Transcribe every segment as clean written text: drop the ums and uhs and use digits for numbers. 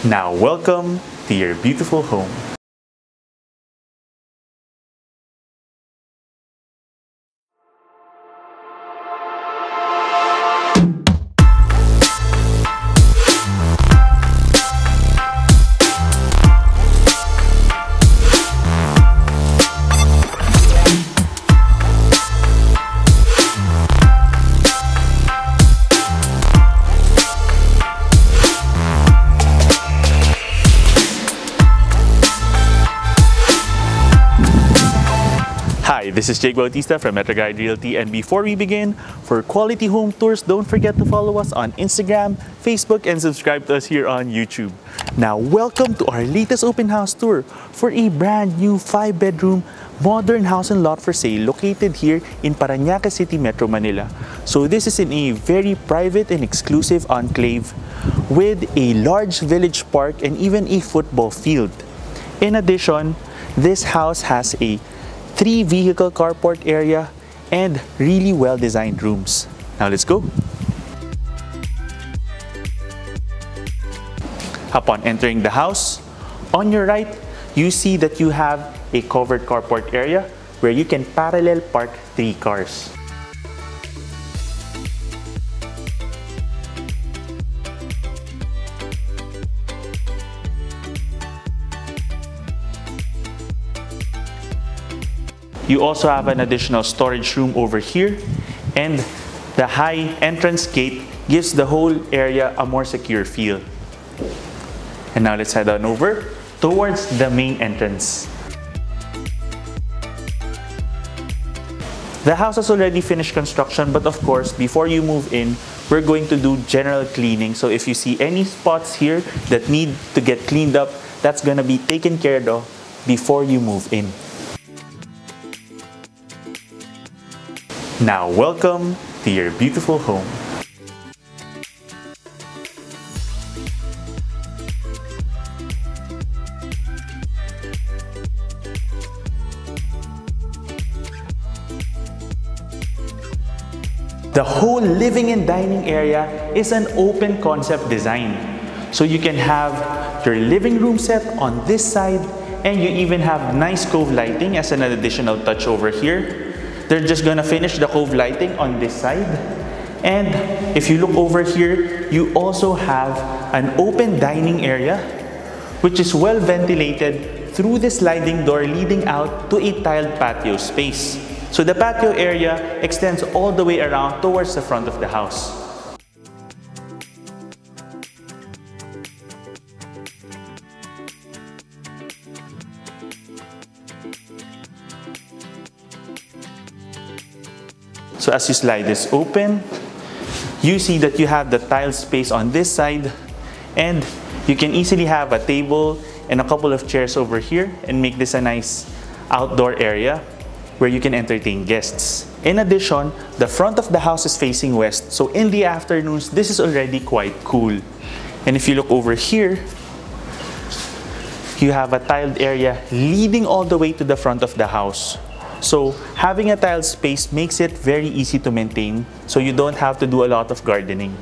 Now welcome to your beautiful home. Hi, this is Jake Bautista from MetroGuide Realty, and before we begin, for quality home tours, don't forget to follow us on Instagram, Facebook, and subscribe to us here on YouTube. Now, welcome to our latest open house tour for a brand new 5-bedroom modern house and lot for sale located here in Paranaque City, Metro Manila. So this is in a very private and exclusive enclave with a large village park and even a football field. In addition, this house has a 3-vehicle carport area and really well-designed rooms. Now let's go. Upon entering the house, on your right, you see that you have a covered carport area where you can parallel park 3 cars. You also have an additional storage room over here, and the high entrance gate gives the whole area a more secure feel. And now let's head on over towards the main entrance. The house has already finished construction, but of course, before you move in, we're going to do general cleaning. So if you see any spots here that need to get cleaned up, that's gonna be taken care of before you move in. Now welcome to your beautiful home. The whole living and dining area is an open concept design. So you can have your living room set on this side, and you even have nice cove lighting as an additional touch over here. They're just gonna finish the cove lighting on this side. And if you look over here, you also have an open dining area, which is well ventilated through the sliding door leading out to a tiled patio space. So the patio area extends all the way around towards the front of the house. So as you slide this open, you see that you have the tiled space on this side, and you can easily have a table and a couple of chairs over here and make this a nice outdoor area where you can entertain guests. In addition, the front of the house is facing west, so in the afternoons, this is already quite cool. And if you look over here, you have a tiled area leading all the way to the front of the house. So having a tiled space makes it very easy to maintain, so you don't have to do a lot of gardening.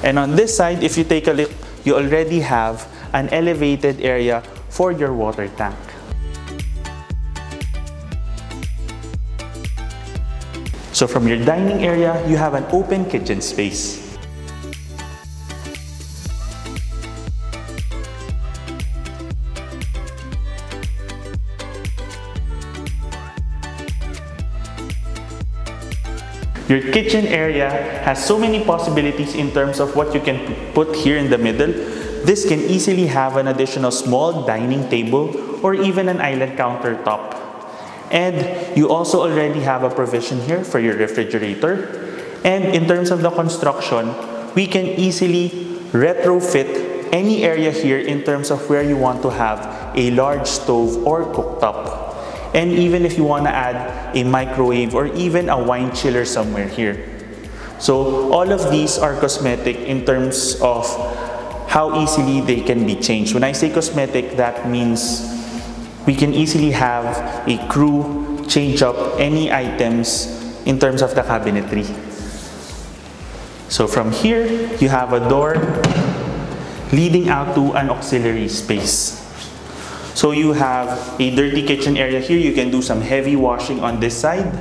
And on this side, if you take a look, you already have an elevated area for your water tank. So from your dining area, you have an open kitchen space. Your kitchen area has so many possibilities in terms of what you can put here in the middle. This can easily have an additional small dining table or even an island countertop. And you also already have a provision here for your refrigerator. And in terms of the construction, we can easily retrofit any area here in terms of where you want to have a large stove or cooktop. And even if you want to add a microwave or even a wine chiller somewhere here. So all of these are cosmetic in terms of how easily they can be changed. When I say cosmetic, that means we can easily have a crew change up any items in terms of the cabinetry. So from here, you have a door leading out to an auxiliary space. So you have a dirty kitchen area here. You can do some heavy washing on this side.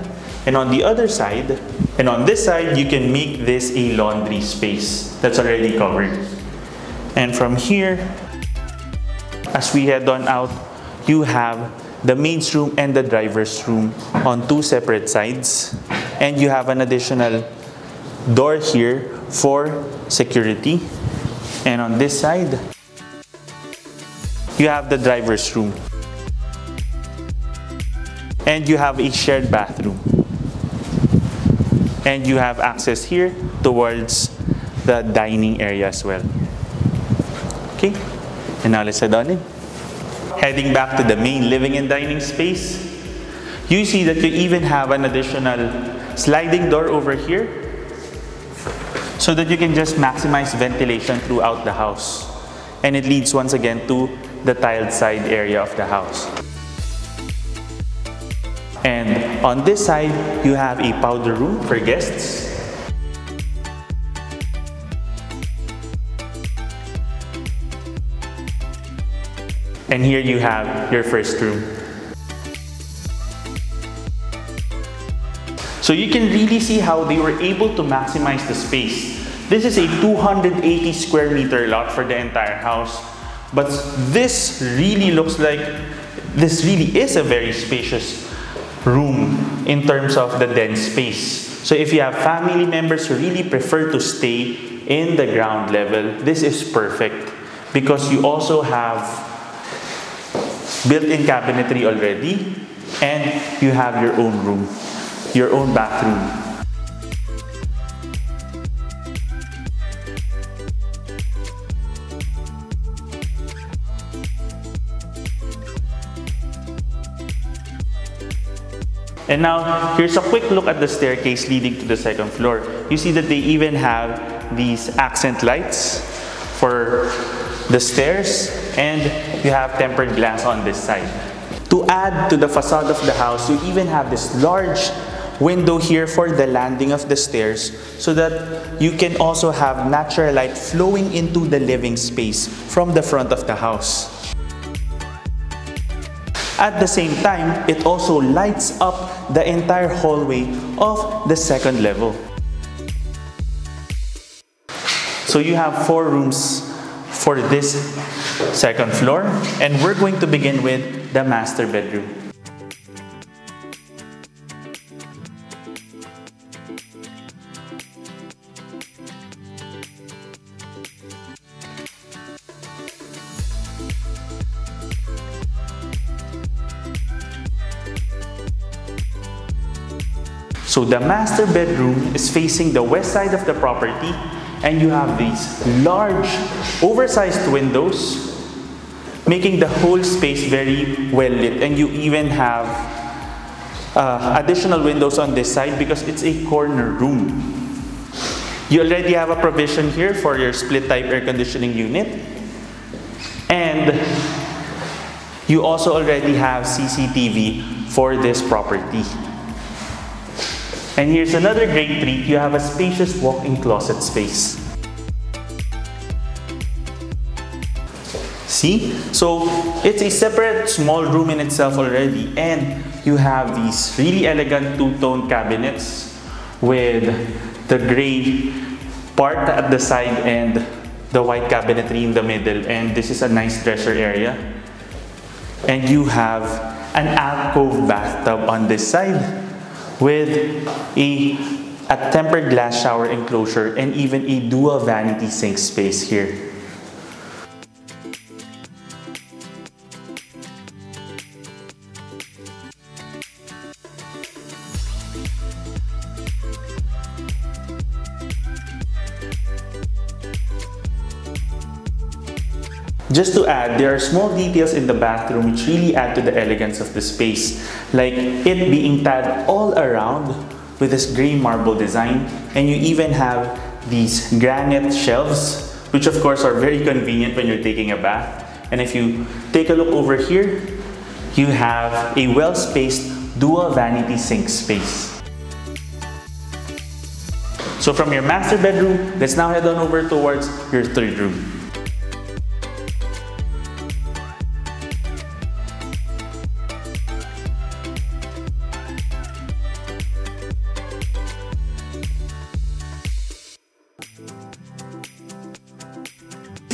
And on the other side, and on this side, you can make this a laundry space that's already covered. And from here, as we head on out, you have the maid's room and the driver's room on two separate sides. And you have an additional door here for security. And on this side, you have the driver's room. And you have a shared bathroom. And you have access here towards the dining area as well. Okay, and now let's head on in. Heading back to the main living and dining space, you see that you even have an additional sliding door over here so that you can just maximize ventilation throughout the house. And it leads once again to the tiled side area of the house. And on this side, you have a powder room for guests. And here you have your first room. So you can really see how they were able to maximize the space. This is a 280 square meter lot for the entire house. But this really looks like, this really is a very spacious room in terms of the den space. So if you have family members who really prefer to stay in the ground level, this is perfect because you also have built-in cabinetry already and you have your own room, your own bathroom. And now, here's a quick look at the staircase leading to the second floor. You see that they even have these accent lights for the stairs, and you have tempered glass on this side. To add to the facade of the house, you even have this large window here for the landing of the stairs so that you can also have natural light flowing into the living space from the front of the house. At the same time, it also lights up the entire hallway of the second level. So you have 4 rooms for this second floor, and we're going to begin with the master bedroom. So the master bedroom is facing the west side of the property, and you have these large, oversized windows, making the whole space very well lit. And you even have additional windows on this side because it's a corner room. You already have a provision here for your split type air conditioning unit. And you also already have CCTV for this property. And here's another great treat. You have a spacious walk-in closet space. See? So it's a separate small room in itself already, and you have these really elegant two-tone cabinets with the gray part at the side and the white cabinetry in the middle, and this is a nice dresser area. And you have an alcove bathtub on this side with a tempered glass shower enclosure and even a dual vanity sink space here. Just to add, there are small details in the bathroom which really add to the elegance of the space, like it being tiled all around with this gray marble design, and you even have these granite shelves, which of course are very convenient when you're taking a bath. And if you take a look over here, you have a well-spaced dual vanity sink space. So from your master bedroom, let's now head on over towards your third room.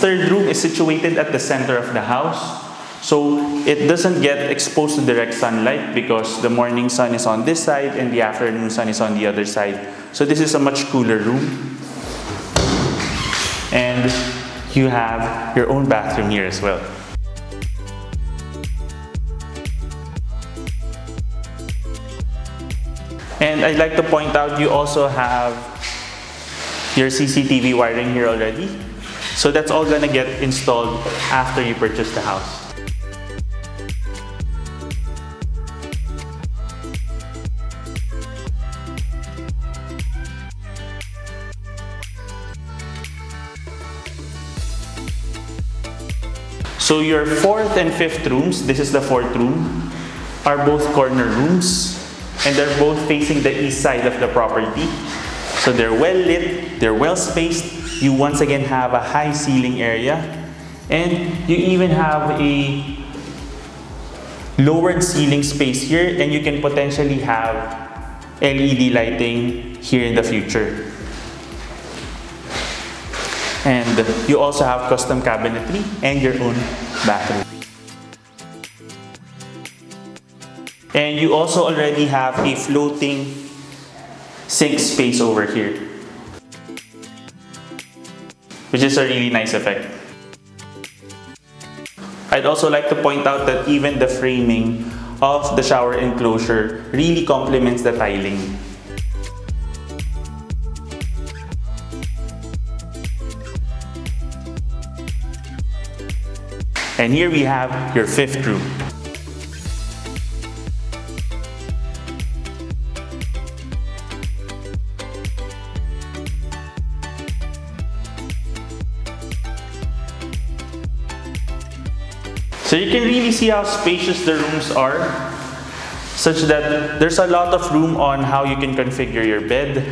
Third room is situated at the center of the house. So it doesn't get exposed to direct sunlight because the morning sun is on this side and the afternoon sun is on the other side. So this is a much cooler room. And you have your own bathroom here as well. And I'd like to point out you also have your CCTV wiring here already. So that's all gonna get installed after you purchase the house. So your fourth and fifth rooms, this is the fourth room, are both corner rooms and they're both facing the east side of the property. So they're well lit, they're well spaced. You once again have a high ceiling area and you even have a lowered ceiling space here, and you can potentially have LED lighting here in the future. And you also have custom cabinetry and your own bathroom. And you also already have a floating sink space over here, which is a really nice effect. I'd also like to point out that even the framing of the shower enclosure really complements the tiling. And here we have your fifth room. So you can really see how spacious the rooms are, such that there's a lot of room on how you can configure your bed.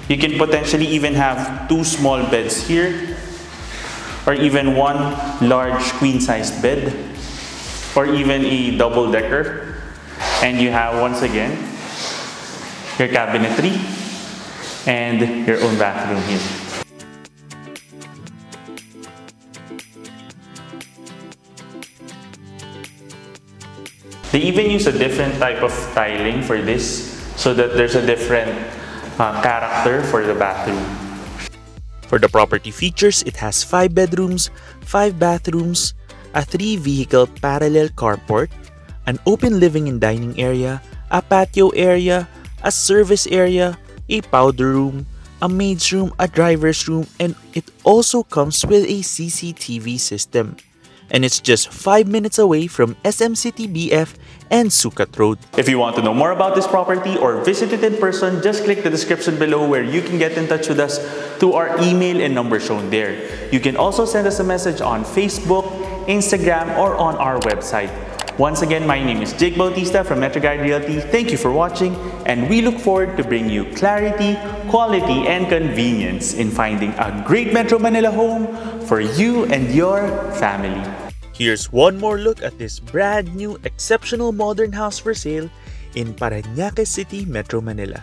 You can potentially even have two small beds here, or even one large queen-sized bed, or even a double-decker. And you have, once again, your cabinetry and your own bathroom here. They even use a different type of tiling for this, so that there's a different character for the bathroom. For the property features, it has 5 bedrooms, 5 bathrooms, a 3-vehicle parallel carport, an open living and dining area, a patio area, a service area, a powder room, a maid's room, a driver's room, and it also comes with a CCTV system. And it's just 5 minutes away from SM City BF and Sukat Road. If you want to know more about this property or visit it in person, just click the description below where you can get in touch with us through our email and number shown there. You can also send us a message on Facebook, Instagram, or on our website. Once again, my name is Jake Bautista from MetroGuide Realty. Thank you for watching, and we look forward to bring you clarity, quality, and convenience in finding a great Metro Manila home for you and your family. Here's one more look at this brand new exceptional modern house for sale in Paranaque City, Metro Manila.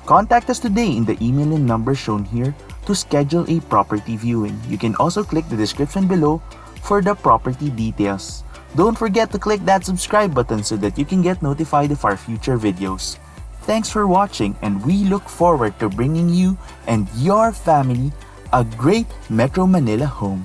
Contact us today in the email and number shown here to schedule a property viewing. You can also click the description below for the property details. Don't forget to click that subscribe button so that you can get notified of our future videos. Thanks for watching, and we look forward to bringing you and your family a great Metro Manila home.